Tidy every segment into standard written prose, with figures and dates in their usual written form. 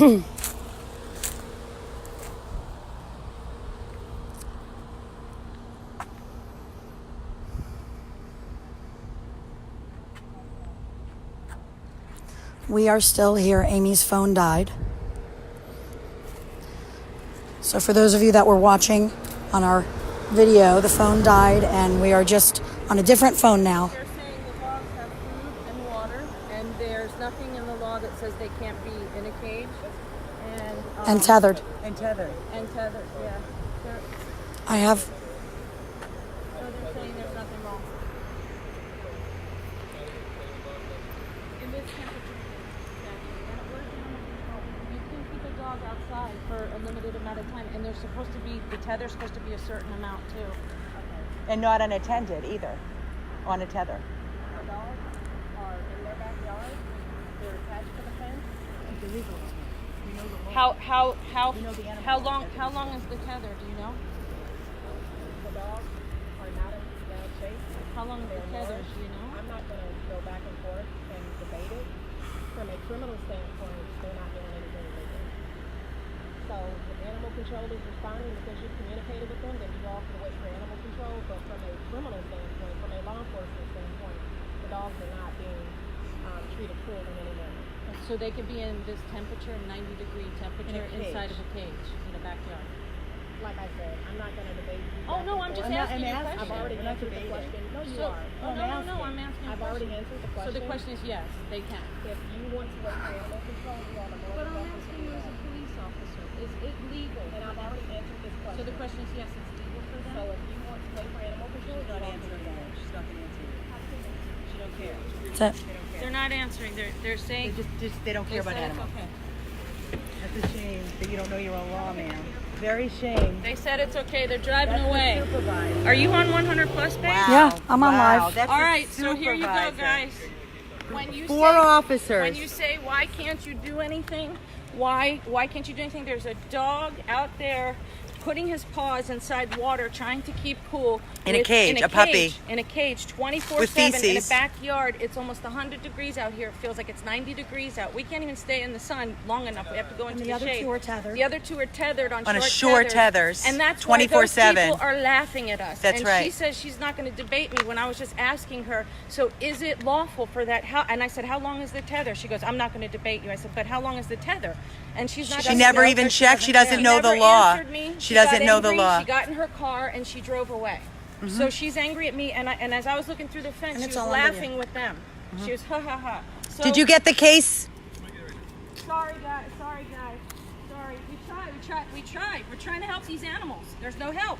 We are still here. Amy's phone died. So for those of you that were watching on our video, the phone died and we are just on a different phone now. They're saying the dogs have food and water, and there's nothing in the law that says they can't be in a cage. And tethered. And tethered, yeah. I have... So they're saying there's nothing wrong. In this temperature, you can keep a dog outside for a limited amount of time, and they're supposed to be, the tether's supposed to be a certain amount too. And not unattended either, on a tether. The dogs are in their backyard, they're attached to the fence. It's illegal. You know the law. How long is the tether, do you know? The dogs are not in bad shape. How long is the tether, do you know? I'm not going to go back and forth and debate it. From a criminal standpoint, they're not doing anything illegal. So if animal control is responding because you've communicated with them, then you all can wait for animal control. But from a criminal standpoint, from a law enforcement standpoint, the dogs are not being treated cruelly in any way. So they could be in this temperature, 90-degree temperature, inside of a cage in a backyard. Like I said, I'm not going to debate you. Oh no, I'm just asking you a question. I've already answered the question. No, you are. No, I'm asking. I've already answered the question. So the question is yes, they can. If you want to wait for animal control, you are the more. But I'm asking you as a police officer, is it legal? And I've already answered this question. So the question is yes, it's legal for them. So if you want to wait for animal control, she's not answering that. She's not going to answer it. She don't care. That's it. They're not answering. They're saying They don't care about animals. Okay. That's a shame that you don't know your own law, ma'am. Very shame. They said it's okay. They're driving That's away. the supervisor. Are you on 100 Plus page? Wow. Yeah, I'm on live. That's All the right, so here you go, supervisor. guys. When you 4 officers. When you say, why can't you do anything? Why can't you do anything? There's a dog out there putting his paws inside water, trying to keep cool. In a cage, a puppy. In a cage, 24/7 With in a feces. backyard. It's almost 100 degrees out here. It feels like it's 90 degrees out. We can't even stay in the sun long enough. We have to go into the other shade. two are tethered. The other two are tethered on a short short tethers, And that's why those 24/7. people are laughing at us. That's and right. she says she's not going to debate me when I was just asking her, so is it lawful for that? And I said, how long is the tether? She goes, I'm not going to debate you. I said, but how long is the tether? And she's not. She never even checked. She doesn't know the never law. answered me. She doesn't got know the angry. law. She got in her car and she drove away. So she's angry at me, and as I was looking through the fence, And she it's was all on laughing with them. She was ha ha ha. So, Did you get the case? Sorry guys. Sorry. We tried. We're trying to help these animals. There's no help.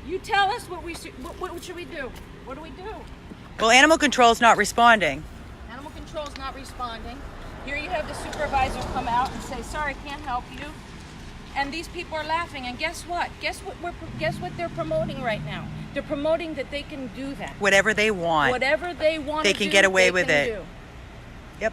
You tell us what we should. What should we do? What do we do? Well, animal control's not responding. Animal control's not responding. Here you have the supervisor come out and say, sorry, can't help you. And these people are laughing. And guess what? Guess what they're promoting right now? They're promoting that they can do that. Whatever they want. Whatever they want They to can do, get away they with can it. do. Yep.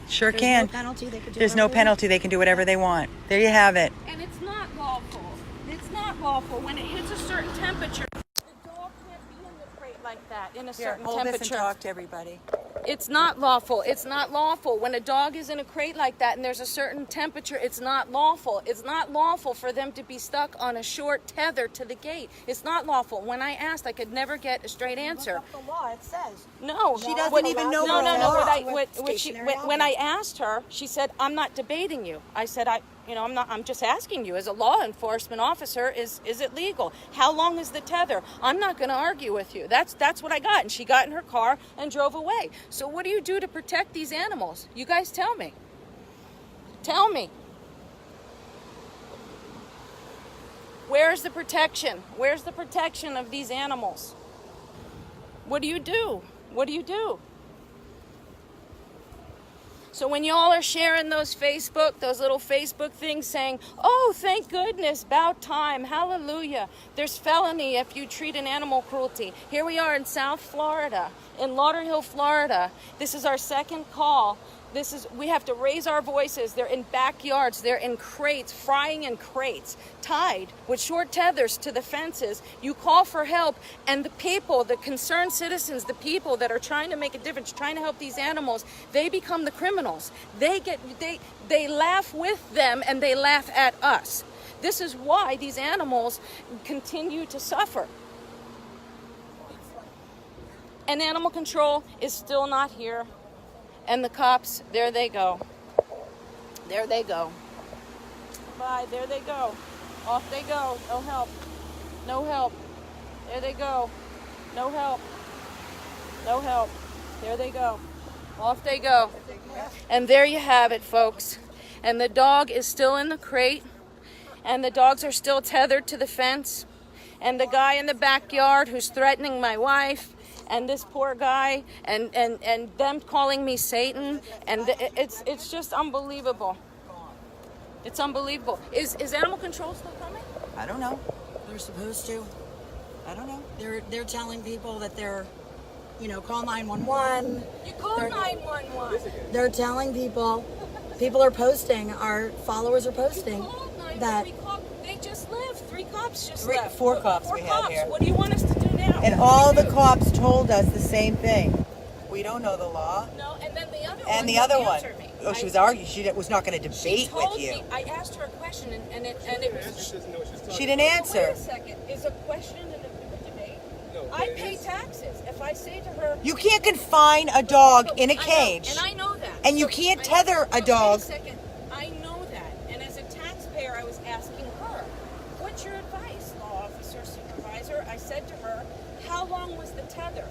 Sure There's can. no penalty. They could do There's no whatever they penalty. They can do whatever they want. There you have it. And it's not lawful. It's not lawful. When it hits a certain temperature, the dog can't be in the crate like that in a certain temperature. to everybody. It's not lawful. It's not lawful. When a dog is in a crate like that and there's a certain temperature, it's not lawful. It's not lawful for them to be stuck on a short tether to the gate. It's not lawful. When I asked, I could never get a straight answer. The law, it says. No. She doesn't even know No. the law. When I asked her, she said, I'm not debating you. I said, I'm just asking you as a law enforcement officer, is it legal? How long is the tether? I'm not going to argue with you. That's what I got. And she got in her car and drove away. So what do you do to protect these animals? You guys tell me. Tell me. Where's the protection? Where's the protection of these animals? What do you do? What do you do? So when y'all are sharing those little Facebook things saying, oh, thank goodness, about time, hallelujah. There's felony if you treat an animal cruelty. Here we are in South Florida, in Lauderhill, Florida. This is our second call. we have to raise our voices. They're in backyards, they're in crates, frying in crates, tied with short tethers to the fences. You call for help, and the people, the concerned citizens, the people that are trying to make a difference, trying to help these animals, they become the criminals. They laugh with them, and they laugh at us. This is why these animals continue to suffer. And animal control is still not here. And the cops, there they go. There they go. Bye, there they go. Off they go. No help. No help. There they go. No help. No help. There they go. Off they go. And there you have it, folks. And the dog is still in the crate. And the dogs are still tethered to the fence. And the guy in the backyard who's threatening my wife, and this poor guy, and them calling me Satan, and it's just unbelievable. It's unbelievable. Is animal control still coming? I don't know. They're supposed to. I don't know. They're telling people that they're, call 911. You call 911. They're telling people are posting, our followers are posting that. They just left. 3 cops just Four left. cops Four we had cops. here. What do you want us to do now? And all the cops told us the same thing. We don't know the law. No, and then the other one. And the other one. answered me. Oh, she was arguing. She was not going to She debate told with you. me. I asked her a question, and it was. She didn't Wait answer. a second. Is a question and a debate? No, I pay taxes. If I say to her, You can't confine a dog in a I know, cage. and I know that. And you can't tether a dog. Wait a second. I know that. And as a taxpayer, I was asking her, what's your advice, law officer, supervisor? I said to her, how long was the tether?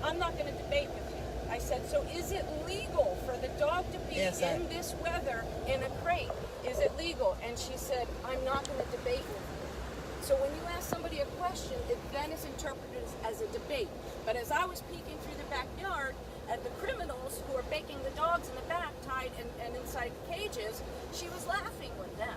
I'm not going to debate with you. I said, so is it legal for the dog to be in this weather in a crate? Is it legal? And she said, I'm not going to debate with you. So when you ask somebody a question, it then is interpreted as a debate. But as I was peeking through the backyard at the criminals who are baking the dogs in the back, tied and inside cages, she was laughing with them.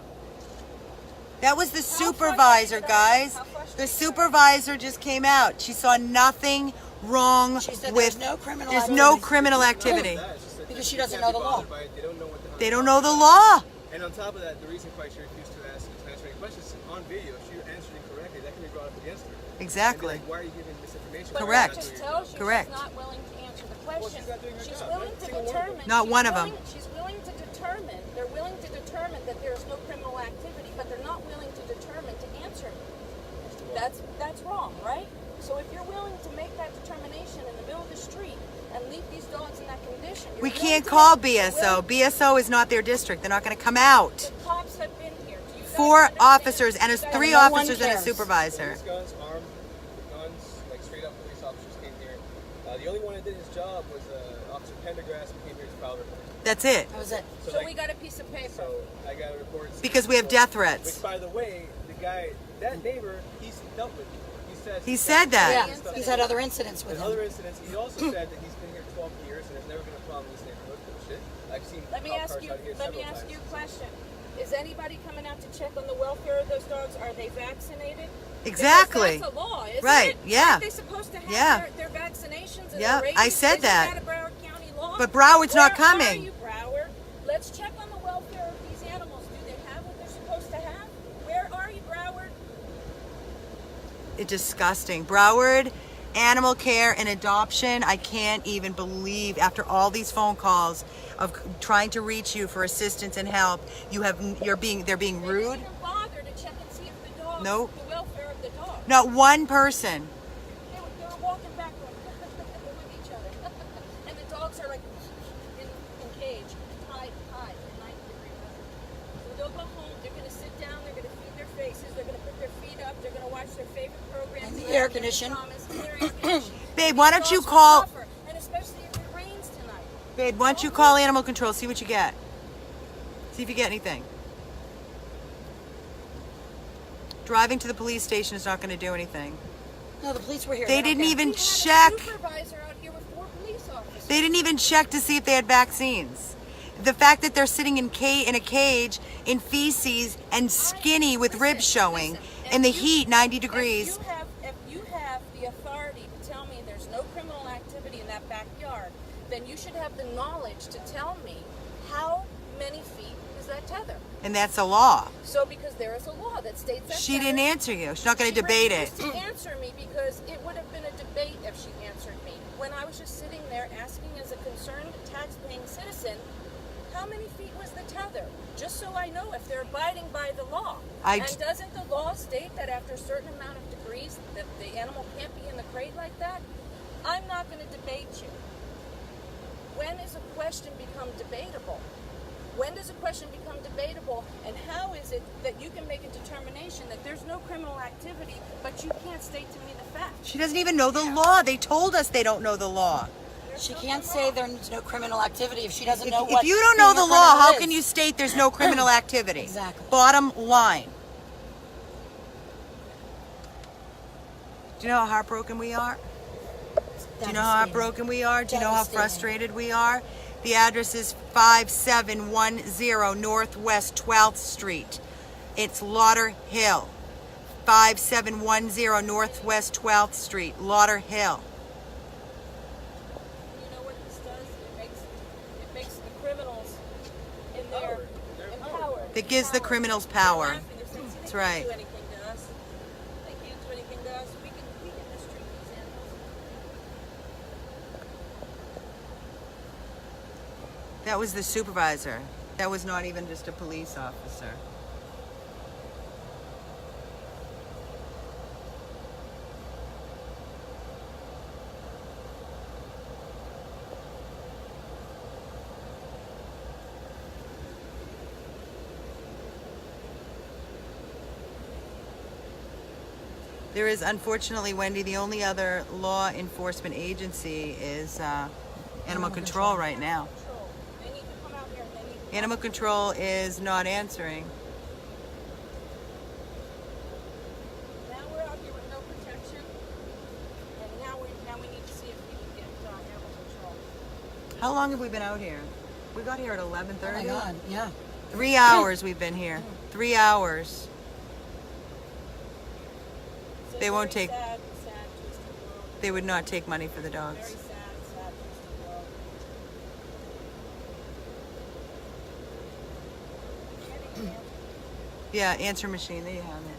That was the supervisor, guys. The supervisor just came out. She saw nothing wrong She said with. there's no criminal activity. Because she doesn't know the law. They don't know what the They don't know the law. And on top of that, the reason why she refused to answer any questions on video, if she answered incorrectly, that can be brought up against her. Exactly. And be like, why are you giving misinformation? But Correct. that just tells you Correct. she's not willing to answer the question. she's not doing her She's job, willing right? to Single determine. Not she's one of them. willing- She's willing to determine. They're willing to determine that there is no criminal activity, but they're not willing to determine to answer me. That's wrong, right? So if you're willing to make that determination in the middle of the street and leave these dogs in that condition, We can't call BSO. BSO is not their district. They're not going to come out. The cops have been here. Do you guys 4 understand? officers and You guys- 3 no one officers and a cares. supervisor. Police guns, armed guns, like straight up police officers came here. The only one that did his job was Officer Pendergrass, who came here to file a report. That's it. That was it. So we got a piece of paper. So I got a report. Because we have death threats. Which, by the way, the guy, that neighbor, he's dealt with. He said that. Yeah, he's had other incidents with And him. other incidents. He also said that he's been here 12 years and there's never been a problem in this neighborhood. Bullshit. I've seen Let me cop ask cars you. out here Let me several ask times. you a question. Is anybody coming out to check on the welfare of those dogs? Are they vaccinated? Exactly. Because that's a law, isn't Right, it? yeah. Aren't they supposed to have Yeah. their vaccinations and Yeah, their rabies? I said Isn't that. a Broward County law? But Broward's not Where coming. are you, Broward? Let's check on the welfare of these animals. Do they have what they're supposed to have? Where are you, Broward? It's disgusting. Broward Animal Care and Adoption. I can't even believe after all these phone calls of trying to reach you for assistance and help, they're being They rude. didn't even bother to check and see if the dogs, Nope. the welfare of the dogs. Not one person. They were walking back with each other. And the dogs are like in cage, tied in 90-degree weather. So they'll go home, they're going to sit down, they're going to feed their faces, they're going to put their feet up, they're going to watch their favorite program. And the air condition. Babe, why don't you Dogs will call... suffer, and especially if it rains tonight. Babe, why don't you call Animal Control, see what you get. See if you get anything. Driving to the police station is not going to do anything. No, the police were here. They don't didn't care. even We had a check. supervisor out here with 4 police officers. They didn't even check to see if they had vaccines. The fact that they're sitting in a cage in feces and skinny with ribs showing in the heat, 90 degrees. If you have the authority to tell me there's no criminal activity in that backyard, then you should have the knowledge to tell me how many feet is that tether. And that's a law. So because there is a law that states that. She didn't answer you. She's not going to debate it. She refused to answer me because it would have been a debate if she answered me. When I was just sitting there asking as a concerned tax-paying citizen, how many feet was the tether? Just so I know if they're abiding by the law. And doesn't the law state that after a certain amount of degrees that the animal can't be in the crate like that? I'm not going to debate you. When does a question become debatable? When does a question become debatable, and how is it that you can make a determination that there's no criminal activity, but you can't state to me the fact? She doesn't even know the law. They told us they don't know the law. She can't say there's no criminal activity if she doesn't know what. If you don't know the law, how is. can you state there's no criminal activity? Exactly. Bottom line. Do you know how heartbroken we are? Do you know how heartbroken we are? Do you know how frustrated we are? The address is 5710 Northwest 12th Street. It's Lauderhill. 5710 Northwest 12th Street, Lauderhill. You know what this does? It makes the criminals in there empowered. It gives the criminals power. That's right. They can't do anything to us. They can't do anything to us. We can mistreat these animals. That was the supervisor. That was not even just a police officer. There is, unfortunately, Wendy, the only other law enforcement agency is Animal Control right now. They need to come out here. Animal Control is not answering. Now we're out here with no protection, and now we need to see if we can get Animal Control. How long have we been out here? We got here at 11:30. Oh my God, yeah. 3 hours we've been here. 3 hours. So They won't very take. sad, twisted world. They would not take money for the Very dogs. sad, twisted world. Yeah, answer machine. There you have it.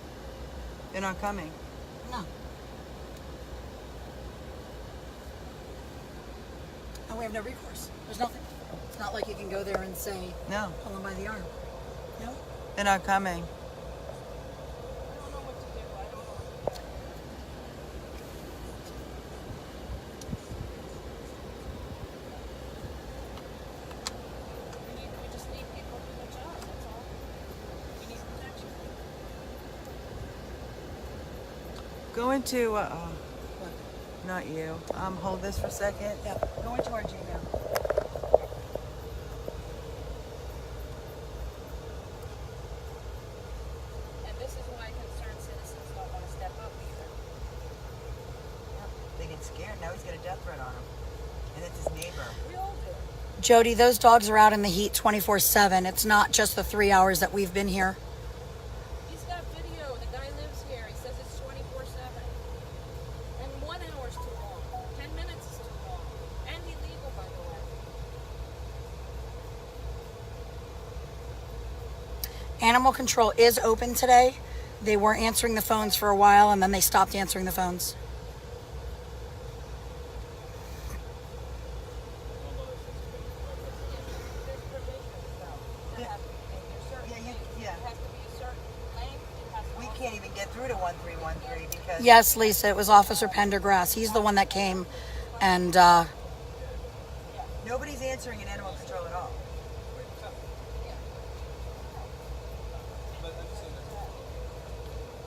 They're not coming. No. And we have no recourse. There's nothing. It's not like you can go there and say, No, pull them by the arm. No. they're not coming. I don't know what to do. I don't know. We just need people to do their job, that's all. We need protection. Go into. Not you. Hold this for a second. Yep. Go into our Gmail. And this is why concerned citizens don't want to step up either. They get scared. Now he's got a death threat on him, and it's his neighbor. We all do. Jody, those dogs are out in the heat 24/7. It's not just the 3 hours that we've been here. He's got video. The guy lives here. He says it's 24/7. And 1 hour is too long. 10 minutes is too long. And illegal, by the way. Animal Control is open today. They were answering the phones for a while, and then they stopped answering the phones. There's provisions, though. That have to be made. There's certain things. yeah. It has to be a certain length. It has to We also- can't even get through to 1313 because. Yes, Lisa, it was Officer Pendergrass. He's the one that came, and Nobody's answering in Animal Control at all.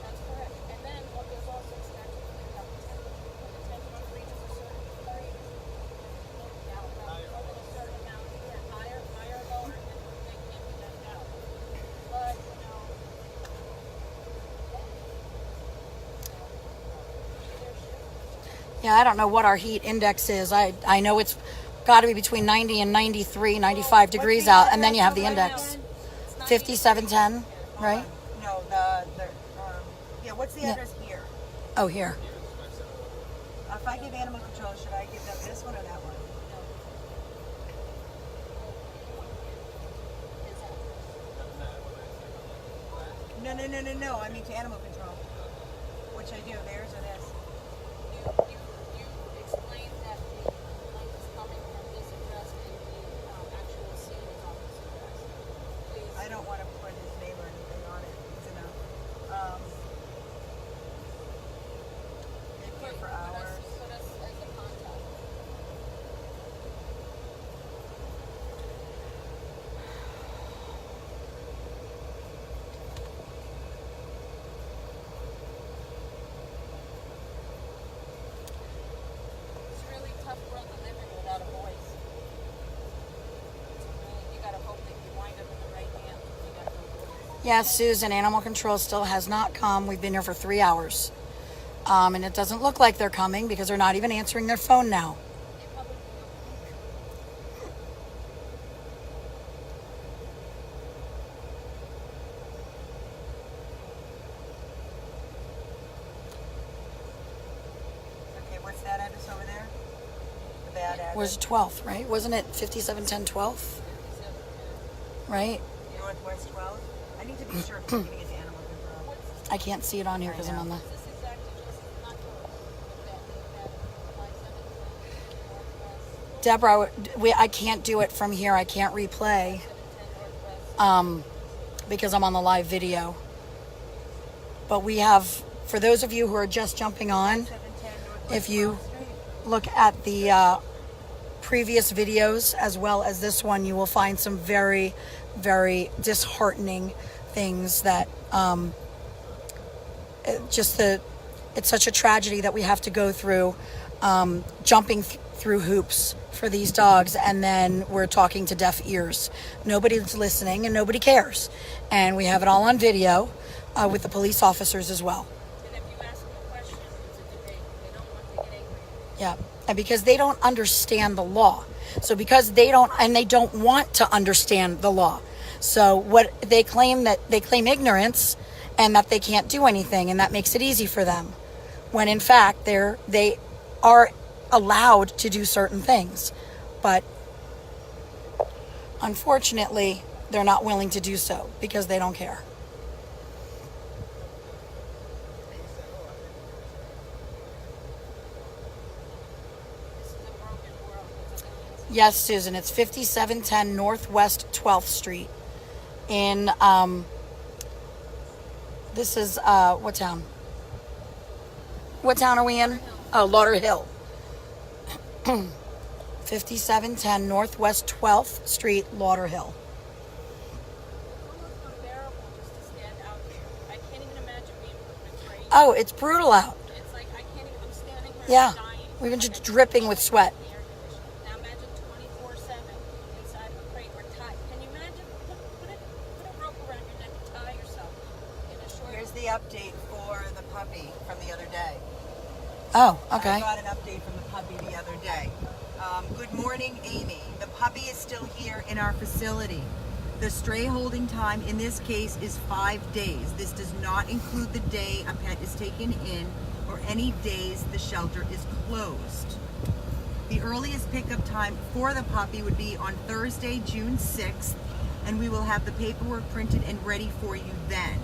That's correct. And then what there's also a statute that they have to take. When the 10 month reaches a certain degree, now more than a certain amount, higher, lower, and they can't be let out. But, you know, yeah, I don't know what our heat index is. I know it's got to be between 90 and 93, 95 degrees out, and then you have the index. 5710, right? No, what's the address here? Oh, here. If I give Animal Control, should I give them this one or that one? No. I mean to animal control. Which I do. Theirs or this. You explained that the complaint is coming from this address and the actual scene is on this address. Please. I don't want to put his name or anything on it. It's enough. Been here for hours. Put us as a contact. It's a really tough world to live in without a voice. You gotta hope that you wind up in the right hands when you got no voice. Yes, Susan, animal control still has not come. We've been here for 3 hours. And it doesn't look like they're coming because they're not even answering their phone now. They probably Okay, what's that address over there? The bad address. Where's 12th, right? Wasn't it 5710 12th? Right? Northwest 12. I need to be sure if I'm getting into animal control. I can't see it on here because I'm on the... Is this exact address? Not yours. Deborah, I can't do it from here. I can't replay because I'm on the live video. But we have, for those of you who are just jumping on, if you look at the previous videos as well as this one, you will find some very, very disheartening things that it's such a tragedy that we have to go through jumping through hoops for these dogs, and then we're talking to deaf ears. Nobody's listening and nobody cares. And we have it all on video with the police officers as well. And if you ask them a question, it's a debate. They don't want to get angry. Yeah, and because they don't understand the law. So because they don't want to understand the law. So what they claim ignorance and that they can't do anything, and that makes it easy for them. When in fact they are allowed to do certain things. But unfortunately, they're not willing to do so because they don't care. This is a broken world. It's a million. Yes, Susan, it's 5710 Northwest 12th Street in, this is, what town? What town are we in? Oh, Lauderhill. 5710 Northwest 12th Street, Lauderhill. It's almost unbearable just to stand out here. I can't even imagine being put in a crate. Oh, it's brutal out. It's like I can't even. I'm standing here Yeah, dying. we've been just dripping with sweat. The air conditioning. Now imagine 24/7 inside of a crate or tied. Can you imagine? Put a rope around your neck and tie yourself in a short. Here's the update for the puppy from the other day. Oh, I okay. got an update from the puppy the other day. Good morning, Amy. The puppy is still here in our facility. The stray holding time in this case is 5 days. This does not include the day a pet is taken in or any days the shelter is closed. The earliest pickup time for the puppy would be on Thursday, June 6th, and we will have the paperwork printed and ready for you then.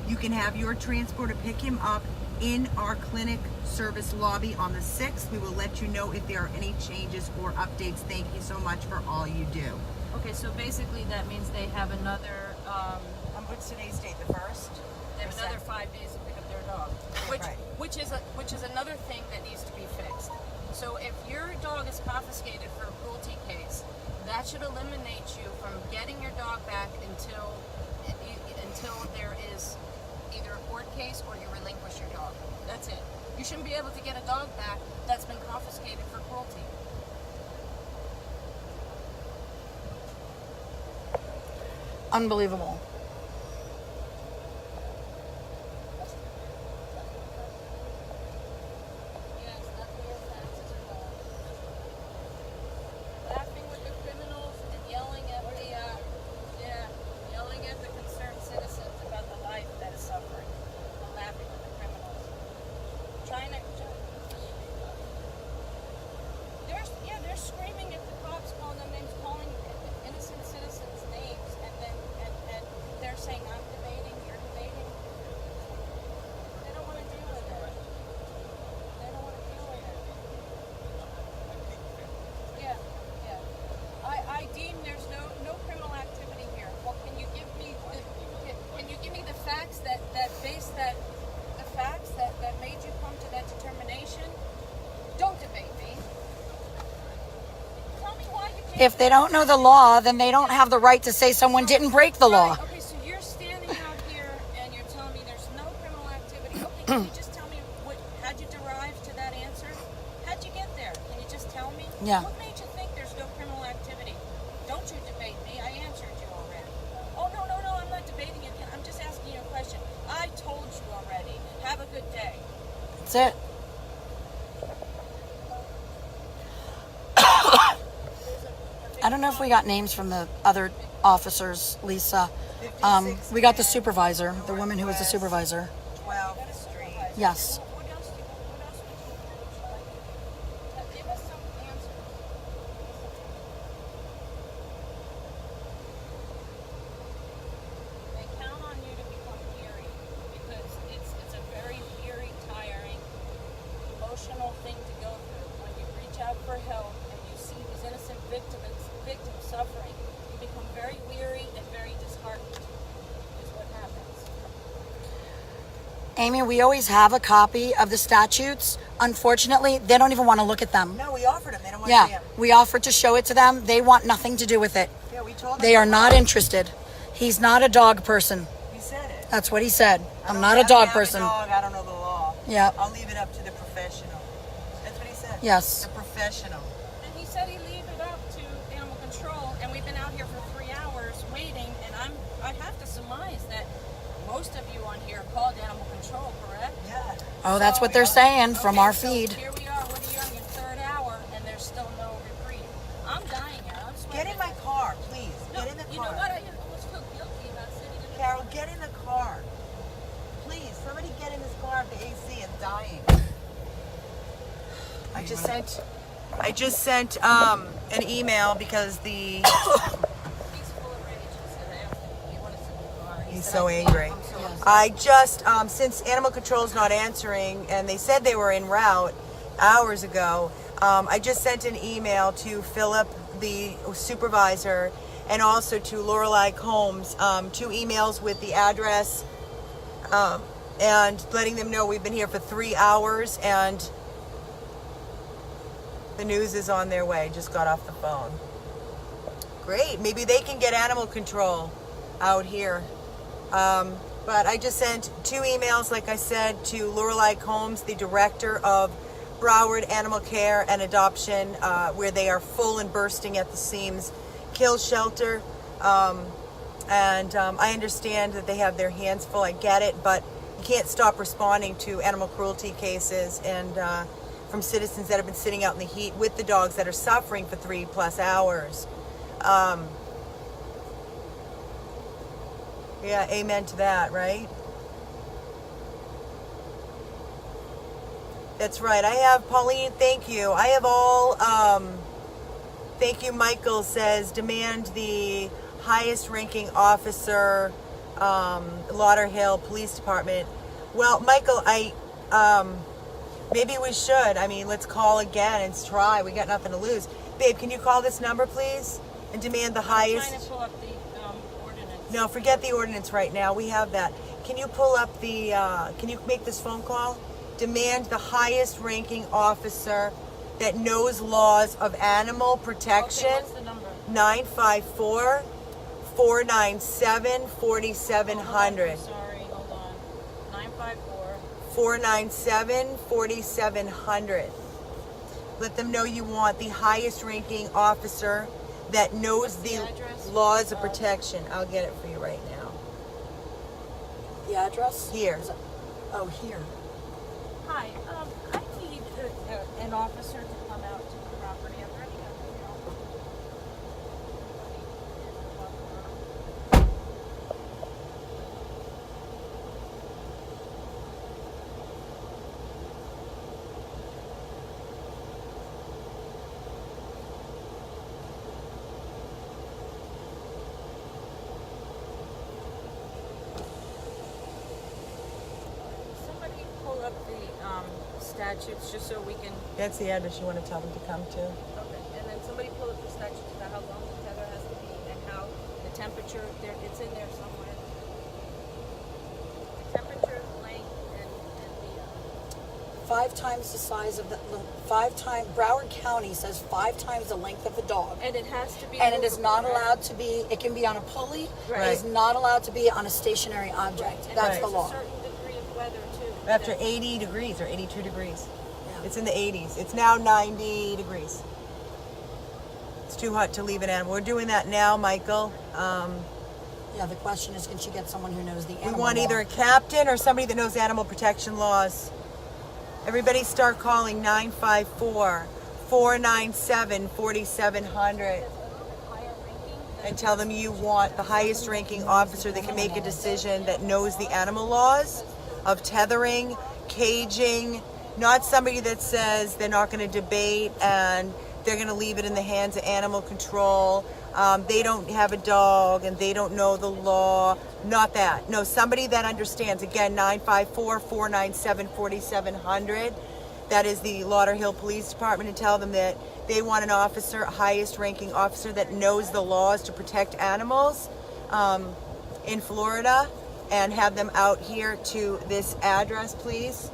You can have your transporter pick him up in our clinic service lobby on the 6th. We will let you know if there are any changes or updates. Thank you so much for all you do. Okay, so basically that means they have another. What's today's date? The 1st? They have another 5 days to pick up their dog, Right. which is another thing that needs to be fixed. So if your dog is confiscated for a cruelty case, that should eliminate you from getting your dog back until there is either a court case or you relinquish your dog. That's it. You shouldn't be able to get a dog back that's been confiscated for cruelty. Unbelievable. Yes, that's where your taxes are going. Laughing with the criminals and yelling at the concerned citizens about the life that is suffering. And laughing with the criminals. They're screaming at the cops, calling them names, calling innocent citizens names, and If they don't know the law, then they don't have the right to say someone didn't break the law. Right, okay, so you're standing out here and you're telling me there's no criminal activity. Okay, can you just tell me how'd you derive to that answer? How'd you get there? Can you just tell me? Yeah. What made you think there's no criminal activity? Don't you debate me. I answered you already. Oh, no, I'm not debating you. I'm just asking you a question. I told you already. Have a good day. That's it. I don't know if we got names from the other officers, Lisa. We got the supervisor, the woman who was the supervisor. 12th Street. Yes. What else would you like? Give us some answers. They count on you to become eerie because it's a very eerie, tiring, emotional thing to go through. When you reach out for help and you see these innocent victims suffering, you become very weary and very disheartened. Is what happens. Amy, we always have a copy of the statutes. Unfortunately, they don't even want to look at them. No, we offered them. They don't want to see Yeah, them. we offered to show it to them. They want nothing to do with it. Yeah, we told them. They are not interested. He's not a dog person. He said it. That's what he said. I'm I not a don't dog have person. dog, I don't know the law. Yeah. I'll leave it up to the professional. That's what he said. Yes. The professional. And he said he'd leave it up to animal control, and we've been out here for 3 hours waiting, and I have to surmise that most of you on here called animal control, correct? Yeah. Oh, that's what they're saying from Okay, our so feed. Here we are. What are you on your 3rd hour, and there's still no reprieve? I'm dying here. I'm sweating. Get in my car, please. No, Get in the car. you know what? I almost feel guilty about sitting in the Carol, get in the car. Please, somebody get in this car if the AC is dying. I just sent an email because the He's full of rage. He said, he wanted to sit in the car. He he's said, so I can't. angry. I'm so upset. I just since animal control's not answering and they said they were en route hours ago, I just sent an email to Philip, the supervisor, and also to Lorelei Combs, 2 emails with the address and letting them know we've been here for 3 hours and the news is on their way. Just got off the phone. Great. Maybe they can get animal control out here. But I just sent 2 emails, like I said, to Lorelei Combs, the director of Broward Animal Care and Adoption, where they are full and bursting at the seams. Kill shelter. And I understand that they have their hands full. I get it, but you can't stop responding to animal cruelty cases and from citizens that have been sitting out in the heat with the dogs that are suffering for 3+ hours. Yeah, amen to that, right? That's right. I have, Pauline, thank you. I have all, thank you, Michael says, demand the highest ranking officer, Lauderhill Police Department. Well, Michael, maybe we should. I mean, let's call again and try. We got nothing to lose. Babe, can you call this number, please? And demand the highest. I'm trying to pull up the ordinance. No, forget the ordinance right now. We have that. Can you pull up the, can you make this phone call? Demand the highest ranking officer that knows laws of animal protection. Okay, what's the number? 954-497-4700. Sorry, hold on. 954. 497-4700. Let them know you want the highest ranking officer that knows the address? laws of protection. I'll get it for you right now. The address? Here. Oh, here. Hi, I need an officer to come out to the property. I'm ready to Somebody pull up the statutes just so we can. That's the address you want to tell them to come to. Okay, and then somebody pull up the statutes about how long the tether has to be and how the temperature. It's in there somewhere. The temperature, length, and the 5 times the size of the 5 times. Broward County says 5 times the length of the dog. And it has to be. And it is not movable, right? allowed to be. It can be on a pulley. Right. It is not allowed to be on a stationary object. And That's there's the law. a certain degree of weather too. After 80 degrees or 82 degrees. Yeah. It's in the 80s. It's now 90 degrees. It's too hot to leave an animal. We're doing that now, Michael. Yeah. The question is, can she get someone who knows the We animal want law? either a captain or somebody that knows animal protection laws. Everybody start calling 954-497-4700 and tell them you want the highest ranking officer that can make a decision that knows the animal laws of tethering, caging, not somebody that says they're not going to debate and they're going to leave it in the hands of animal control. They don't have a dog and they don't know the law. Not that. No, somebody that understands. Again, 954-497-4700. That is the Lauderhill Police Department, and tell them that they want an officer, highest ranking officer that knows the laws to protect animals in Florida, and have them out here to this address, please.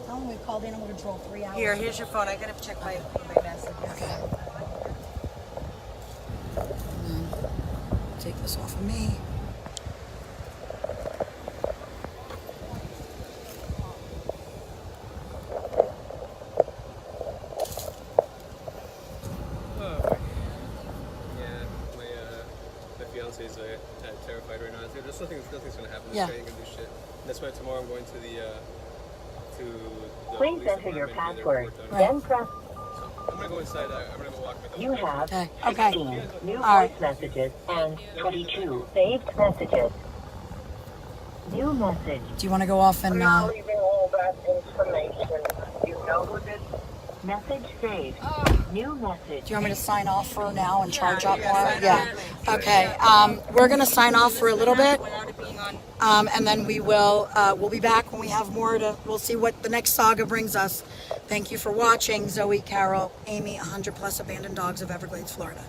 Tell them we called animal control 3 hours. Here's your phone. I gotta check my messages. Okay. Take this off of me. Yeah, my fiance's terrified right now. There's nothing's gonna happen. This Yeah. guy ain't gonna do shit. That's why tomorrow I'm going to the Please police enter your department, get their password, report done. then press. I'm gonna go inside. I'm gonna go walk my dog. You have Okay. 16 new All right. voice messages and 22 saved messages. New message. Do you want to go off and? leaving all that information. You know who this message saved. New message. Do you want me to sign off for now and charge up more? sign Yeah. Okay. We're gonna sign off for a little bit, and then we'll be back when we have more to. We'll see what the next saga brings us. Thank you for watching, Zoe, Carol, Amy, 100+ abandoned dogs of Everglades, Florida.